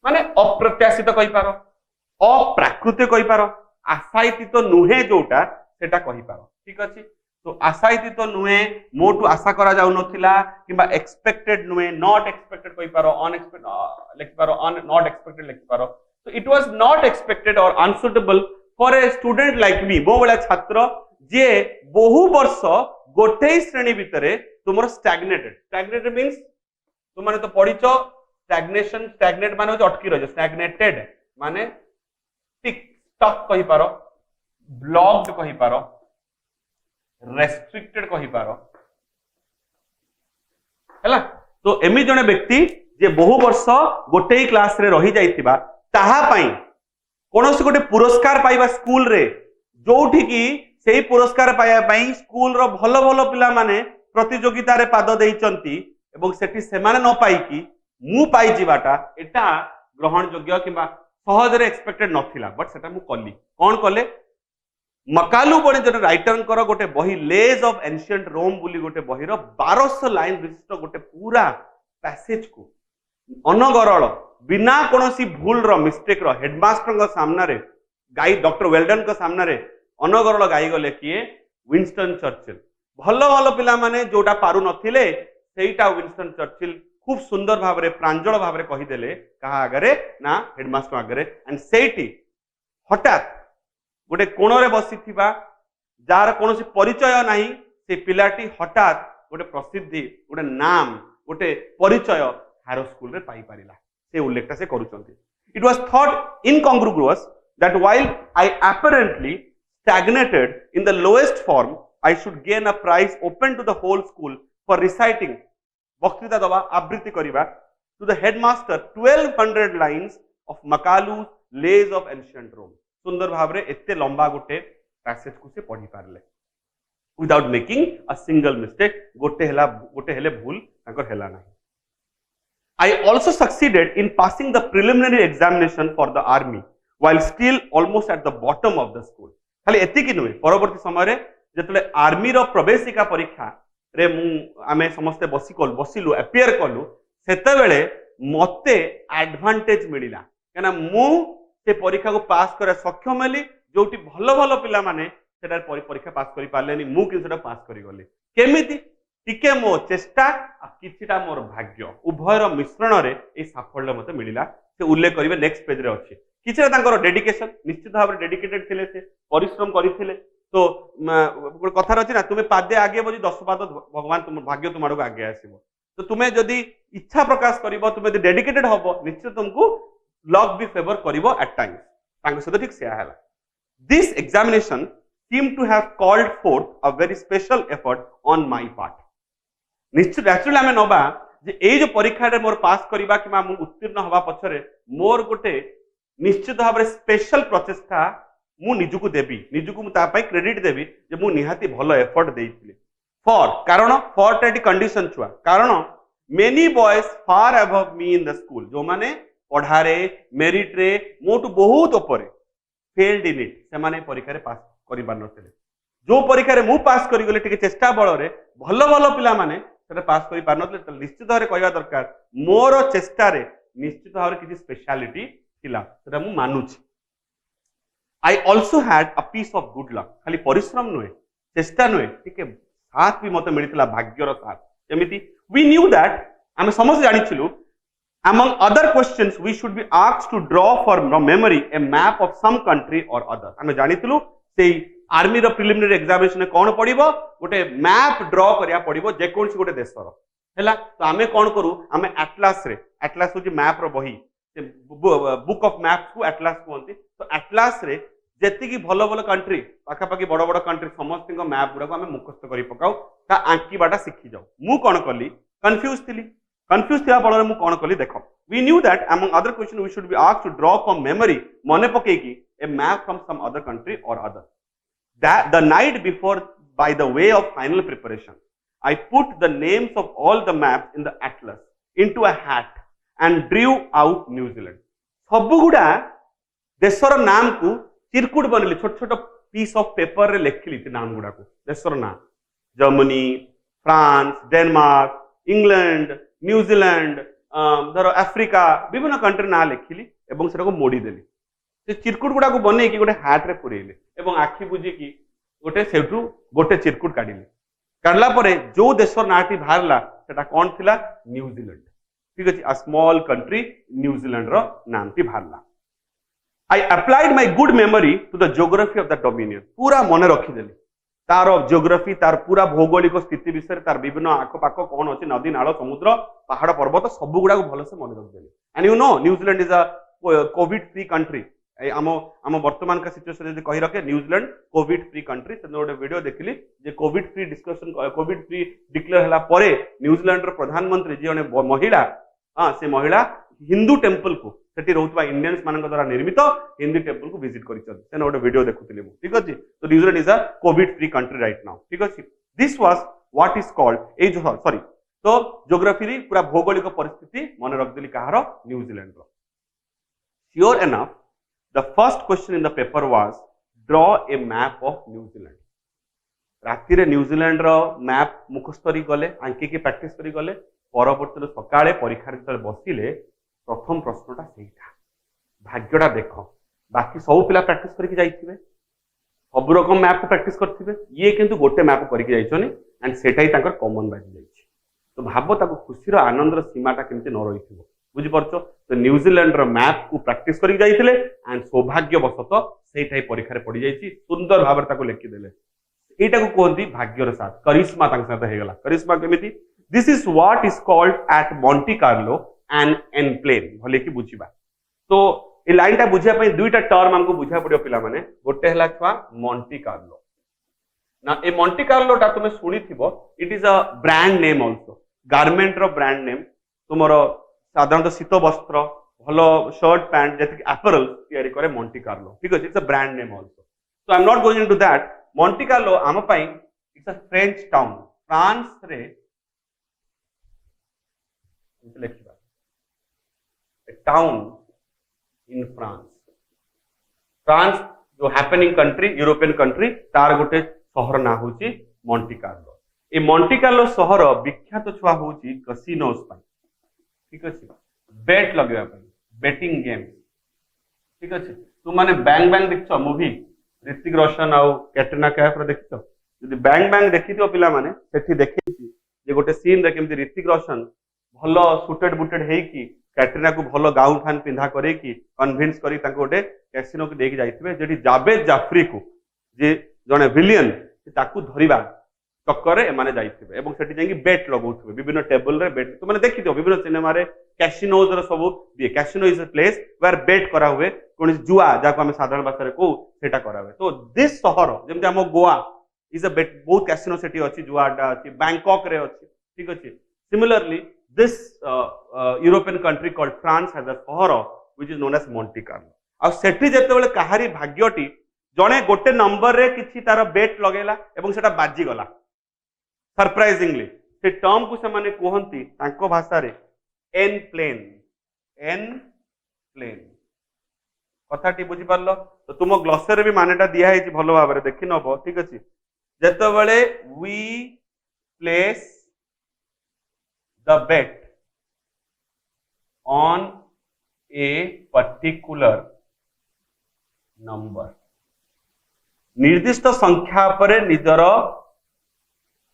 माने अप्रत्याशित कहि पारो अप्राकृतिक कहि पारो आशायित नुहे जोटा सेटा कहि पारो ठीक अछि तो आशायित नुहे मोटू आशा करा जाउ नथिला किबा एक्सपेक्टेड नुहे नॉट एक्सपेक्टेड कहि पारो अनएक्सपेक्टेड लिखि पारो नॉट एक्सपेक्टेड लिखि पारो तो इट वाज नॉट एक्सपेक्टेड और unsuitable for a student like me मो वाला छात्र जे बहु वर्ष गोटे श्रेणी भितरे तुमर स्टैग्नेटेड मींस तुम माने तो पढिचो स्टैग्नेशन स्टैग्नेट माने अटकी रह स्टैग्नेटेड माने टिक स्टक कहि पारो ब्लॉक्ड कहि पारो रेस्ट्रिक्टेड कहि पारो हैला तो एमि जने व्यक्ति जे बहु वर्ष गोटे क्लास रे रही जाइतिबा ताहा पई कोनोसी गोटे पुरस्कार पाइबा स्कूल रे जोठी की सेही पुरस्कार पाया पई स्कूल रो भलो भलो पिला माने प्रतियोगिता रे पाद देइचंती एवं सेठी सेमाने न पाई कि मु पाई जिवाटा एटा ग्रहण योग्य किबा सहज रे एक्सपेक्टेड नथिला बट सेटा मु कली कोन कले मकालू बने जन राइटर गोटे बही लेज ऑफ एंशिएंट रोम बोली गोटे बही रो 1200 लाइन विशिष्ट गोटे पूरा पैसेज को अनगरल बिना कोनोसी भूल रो मिस्टेक रो हेडमास्टर को सामने रे गाई डॉक्टर वेल्डन को सामने रे अनगरल गाई गले किए विंस्टन चर्चिल भलो भलो पिला माने जोटा पारु नथिले सेईटा विंस्टन चर्चिल खूब सुंदर भाव रे प्रांजल भाव रे कहि देले कहा आगरे ना हेडमास्टर आगरे एंड सेईटी हठात गोटे कोण रे बसी थिबा जार कोनोसी परिचय नाही से पिलाटी हठात गोटे प्रसिद्धि गोटे नाम गोटे परिचय हारो स्कूल रे पाई परिला से उल्लेखटा से करूचंती it was thought incongruous that while I apparently stagnated in the lowest form, I should gain a prize open to the whole school for reciting वक्तृता दवा आवृत्ति करिबा to the headmaster 1200 lines of Macalu's Lays of Ancient Rome. सुंदर भाव रे एते लंबा गोटे पैसेज को से पढ़ी Parle without making a single mistake गोटे हेले भूल ताकर हेला नाही. I also succeeded in passing the preliminary examination for the army while still almost at the bottom of the school. खाली एति कि नुहे परवर्ती समय रे जतले आर्मी रो प्रवेशिका परीक्षा रे आमे समस्ते बसिलु अपियर कलु सेते बेले मते एडवांटेज मिलिला केना मु से परीक्षा को पास करे सक्षम हेली जोटी भलो भलो पिला माने सेटा परीक्षा पास करि पारलेनी मु कि सेटा पास करि गले केमिति टिके मो चेष्टा आ किछिटा मोर भाग्य उभयर मिश्रण रे ए साफल्य मते मिलिला से उल्लेख करिवे नेक्स्ट पेज रे अछि किछिटा तांकर डेडिकेशन निश्चित भाव डेडिकेटेड थिले से परिश्रम करिथिले तो कथा रछि ना तुमे पादे आगे बजी 10 पाद भगवान तुम भाग्य तुमाडो आगे आसीबो तो तुमे जदी इच्छा प्रकाश करिवो तुमे जदी डेडिकेटेड हबो निश्चित तुमको लक भी फेवर करिवो एट टाइम्स तांको सहित ठीक सेया हैला this examination seemed to have called forth a very special effort on my part निश्चित एक्चुअली हमें नबा जे ए जो परीक्षा रे मोर पास करिबा कि मु उत्तीर्ण हवा पछरे मोर गोटे निश्चित भाव रे स्पेशल प्रचेष्टा मु निजुको देबी निजुको मु ता पई क्रेडिट देबी जे मु निहाती भलो एफर्ट देइथिले फॉर कारण फॉर टेटी कंडीशन छुआ कारण many boys far above me in the school जो माने पढ़ारे मेरिट रे मोटू बहुत ऊपर फेल्ड इन इट से माने परीक्षा रे पास करि बार नथिले जो परीक्षा रे मु पास करि गले टिके चेष्टा बळ रे भलो भलो पिला माने सेटा पास करि पार नथिले त निश्चित भाव रे कहबा दरकार मोर चेष्टा रे निश्चित भाव रे किछि स्पेशलिटी थिला सेटा मु मानुछि I also had a piece of good luck खाली परिश्रम नुहे चेष्टा नुहे टिके साथ भी मते मिलितला भाग्यर साथ जेमिति we knew that हम समस्त जानिछिलु among other questions we should be asked to draw from memory a map of some country or other हम जानितलु सेई आर्मी रो प्रिलिमिनरी एग्जामिनेशन कोन पडिबो गोटे मैप ड्रॉ करिया पडिबो जे कोनसी गोटे देशर हैला तो आमे कोन करू आमे एटलास होची मैप रो बही बुक ऑफ मैप्स को एटलास कहते तो एटलास रे जेति की भलो भलो कंट्री पाखा पाखी बड़ बड़ कंट्री समस्त मैप गुडा को आमे मुखस्त करि पकाऊ ता आंकी बाटा सिखि जाऊ मु कोन कली कंफ्यूज थिया बळ रे मु कोन कली देखो we knew that among other question we should be asked to draw from memory मने पके की a map from some other country और other that the night before by the way of final preparation I put the names of all the maps in the atlas into a hat and drew out New Zealand सब गुडा देशर नाम को चिरकुट बनली छोट छोट piece of paper रे लिखली नाम गुडा को देशर नाम Germany France Denmark England New Zealand धर अफ्रिका विभिन्न कंट्री ना लिखली एवं सेटा को मोड़ी देली से चिरकुट गुडा को बनै कि गोटे हाट रे पुरेले एवं आखी बुझी कि गोटे सेठू गोटे चिरकुट काढिले काढला परे जो देशर नाटी भारला सेटा कोन थिला न्यूजीलैंड ठीक अछि अ स्मॉल कंट्री न्यूजीलैंड रो नाम T भारला I applied my good memory to the geography of the dominion पूरा मन रखी देली तार जियोग्राफी तार पूरा भौगोलिक स्थिति विषय तार विभिन्न आख पाख कौन अच्छी नदी नाल समुद्र पहाड़ पर्वत सब गुड़ा को भलसे मन रखिदेली and you know New Zealand is a covid free country आम वर्तमान का सिचुएशन यदि कही रखे न्यूजीलैंड कोविड फ्री कंट्री से गोटे वीडियो देखिली जे covid free discussion covid free declare हला परे न्यूजीलैंड रो प्रधानमंत्री जे जने महिला से महिला हिंदू टेम्पल को सेठी रहउतबा इंडियंस मानक द्वारा निर्मित हिंदी टेम्पल को विजिट करिसथि सेन गोटे वीडियो देखुथिले मु ठीक अछि तो New Zealand is a covid free country right now ठीक अछि this was what is called a जो सॉरी तो ज्योग्राफी री पूरा भौगोलिक परिस्थिति मन रख देली कहारो न्यूजीलैंड रो sure enough the first question in the paper was draw a map of New Zealand राति रे न्यूजीलैंड रो मैप मुखस्तरी गले आंकी की प्रैक्टिस करी गले परवर्ती सकाळे परीक्षा रे बसिले प्रथम प्रश्नटा सेटा भाग्यटा देख बाकी सब पिला प्रैक्टिस करके जाइथिबे सब रकम मैप को प्रैक्टिस करथिबे ये किंतु गोटे मैप करके जाइछनी एंड सेटाई ताकर कॉमन बाजी जाइछि तो भाबो ताको खुशीर आनंदर सीमाटा केमते न रहिथिबो बुझि परछो तो न्यूजीलैंड रो मैप को प्रैक्टिस करके जाइथिले एंड सौभाग्यवशत सेटाई परीक्षा रे पड़ी जाइछि सुंदर भाबरे ताको लिखि देले एटा को कोंती भाग्यर साथ करिश्मा तांग साथ हे गला करिश्मा केमिति this is what is called at Monte Carlo an एनप्लेन भले कि बुझिबा तो ए लाइन टा बुझिया पई दुईटा टर्म हमको बुझा पड़ियो पिला माने गोटे हला छुआ मॉन्टी कार्लो ना ए मॉन्टी कार्लो टा तुमे सुनिथिबो it is a brand name also garment रो ब्रांड नेम तुमरो साधारणतः शीत वस्त्र भलो शर्ट पैंट जेति अपैरल तयारी करे मॉन्टी कार्लो ठीक अछि it's a brand name also so I am not going into that Monty Carlo आम पई it's a French town France रे लिखिबा a town in France France जो हैपनिंग कंट्री यूरोपियन कंट्री तार गोटे शहर ना होची मॉन्टी कार्लो ए मॉन्टी कार्लो शहर विख्यात छुआ होची कैसिनोस पई ठीक अछि बेट लगेबा पई बेटिंग गेम ठीक अछि तू माने bang bang देखछो movie Hrithik Roshan और कैटरीना कैफ रो देखछो यदि बैंग बैंग देखिथियो पिला माने सेठी देखिछि जे गोटे सीन रे केमति ऋतिक रोशन भलो सुटेड बुटेड हेई की कैटरीना को भलो गाउन फान पिंधा करे की कन्विंस करी ताको गोटे कैसिनो को देख जाइथिबे जेडी जावेद जाफरी को जे जने विलियन ताकू धरिबा चक्कर रे माने जाइथिबे एवं सेठी जेंगी बेट लगौथिबे विभिन्न टेबल रे बेट तो माने देखिथियो विभिन्न सिनेमा रे कैसिनोज रो सब दिए casino is a place where bet करा हुए कोन जुआ जाको हम साधारण भाषा रे को सेटा करा हुए तो दिस शहर जेमते हम गोवा इज अ बेट बहुत कैसिनो सिटी अछि जुआडा अछि बैंकॉक रे अछि ठीक अछि similarly this European country called France has a शहर which is known as Monte Carlo आ सेठी जेते बेले कहारी भाग्यटी जणे गोटे नंबर रे किछि तार बेट लगेला एवं सेटा बाजी गला सरप्राइजिंगली से टर्म को से माने कोहंती तांको भाषा रे एन प्लेन कथाटी बुझी पारलो तो तुम ग्लॉसरी भी मानेटा दिया है भलो भाबरे देखि नबो ठीक अछि जेते बेले we place the bet on a particular number निर्दिष्ट संख्या पर निजर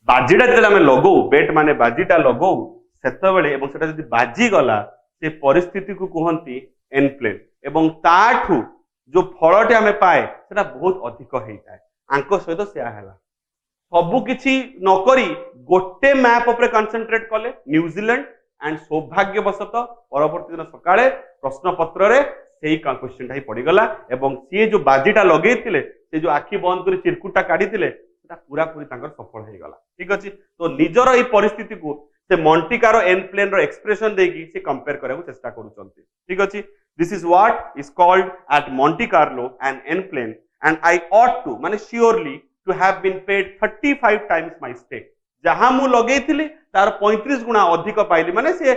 बाजीटा जब आम लगौ बेट माने बाजीटा लगौ सेते बेले एवं सेटा जदि बाजी गला से परिस्थिति को कहंती एन प्लेन एवं ताठू जो फलटे आम पाए सेटा बहुत अधिक होइताय आंक सहित सेया हैला सबु किछि नकरी गोटे मैप उपरे कंसंट्रेट कले न्यूजीलैंड एंड सौभाग्यवशत परवर्ती दिन सकाळे प्रश्न पत्र रे सेही क्वेश्चन ही पड़ी गला एवं सी जो बाजीटा लगेइथिले से जो आखि बंद करी चिरकुटा काढिथिले सेटा पूरा पूरी तांकर सफल हे गला ठीक अछि तो निजर ई परिस्थिति को से मॉन्टी कार्लो एन प्लेन रो एक्सप्रेशन देकी से कंपेयर करबो चेष्टा करूचंती ठीक अछि this is what is called at Monte Carlo एन एन प्लेन एंड आई ऑट टू माने surely to have been paid 35 times my stake जहां मु लगेइथिली तार 35 गुना अधिक पाइली माने से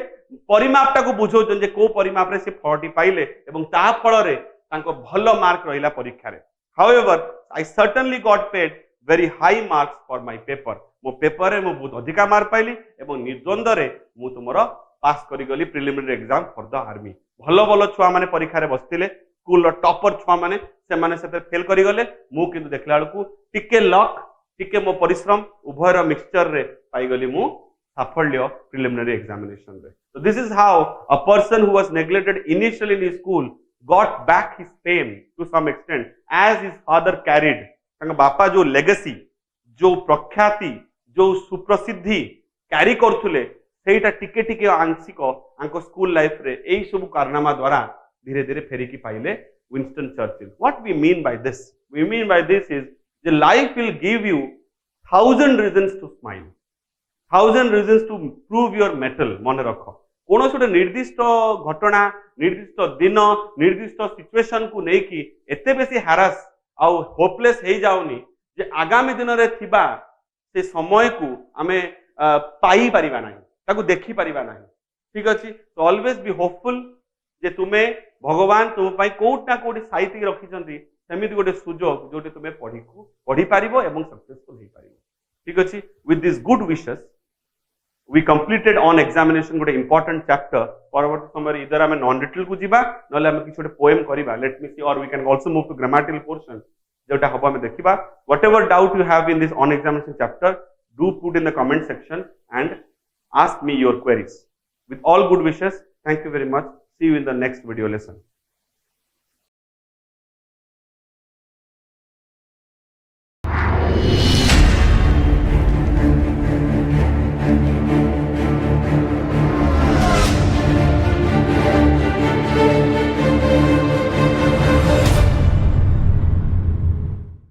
परिमापटा को बुझौचन जे को परिमाप रे से 40 पाइले एवं ता फल रे तांको भलो मार्क रहिला परीक्षा रे however I certainly got paid very high marks for my paper मो पेपर रे मो बहुत अधिका मार्क पाइली एवं निर्द्वंद रे मु तुमरो पास करी गली preliminary exam for the army भलो भलो छुआ माने परीक्षा रे बसतिले स्कूल टॉपर छुआ माने से माने से फेल करी गले मु किंतु देखला बेलकू टिके लक टिके मो परिश्रम उभयर मिक्सचर रे पाई गली मु साफल्य प्रिलिमिनरी एग्जामिनेशन रे so this is how a person who was neglected initially in his school got back his fame to some extent as his father carried तांका बापा जो लेगेसी जो प्रख्याति जो सुप्रसिद्धि कैरी करथुले सेटा टिके टिके आंशिक आंको स्कूल लाइफ रे एई सब कारनामा द्वारा धीरे धीरे फेरी की पाइले Winston Churchill what we mean by this we mean by this is the life will give you 1000 reasons to smile 1000 reasons to prove your mettle mone rakho कौन गोटे निर्दिष्ट घटना निर्दिष्ट दिन निर्दिष्ट सिचुएशन को लेकिन एते बेसी हारास आउ होपलेस हो जाऊनी जे आगामी दिन में थिबा से समय को आमे पाई परिबा नहीं ताकू देखी परिबा नहीं ठीक अच्छे तो ऑलवेज बी होपफुल जे तुम्हें भगवान तुम कोट ना कोटी साइती रखिछंती सेमिति गोटे सुजोग जोटे तुम्हें पढ़ी पारिबो एवं सक्सेसफुल हो पारिबो ठीक अच्छे with this good wishes we completed on examination गोटे important chapter परवर्ती समय इधर आमे नॉन रिटल को जीवा नले आमे किछ गोटे पोएम करिबा लेट मी सी और we can also move to grammatical portion जोटा हबो आमे देखिबा whatever doubt you have in this on examination chapter do put in the comment section and ask me your queries with all good wishes thank you very much see you in the next video lesson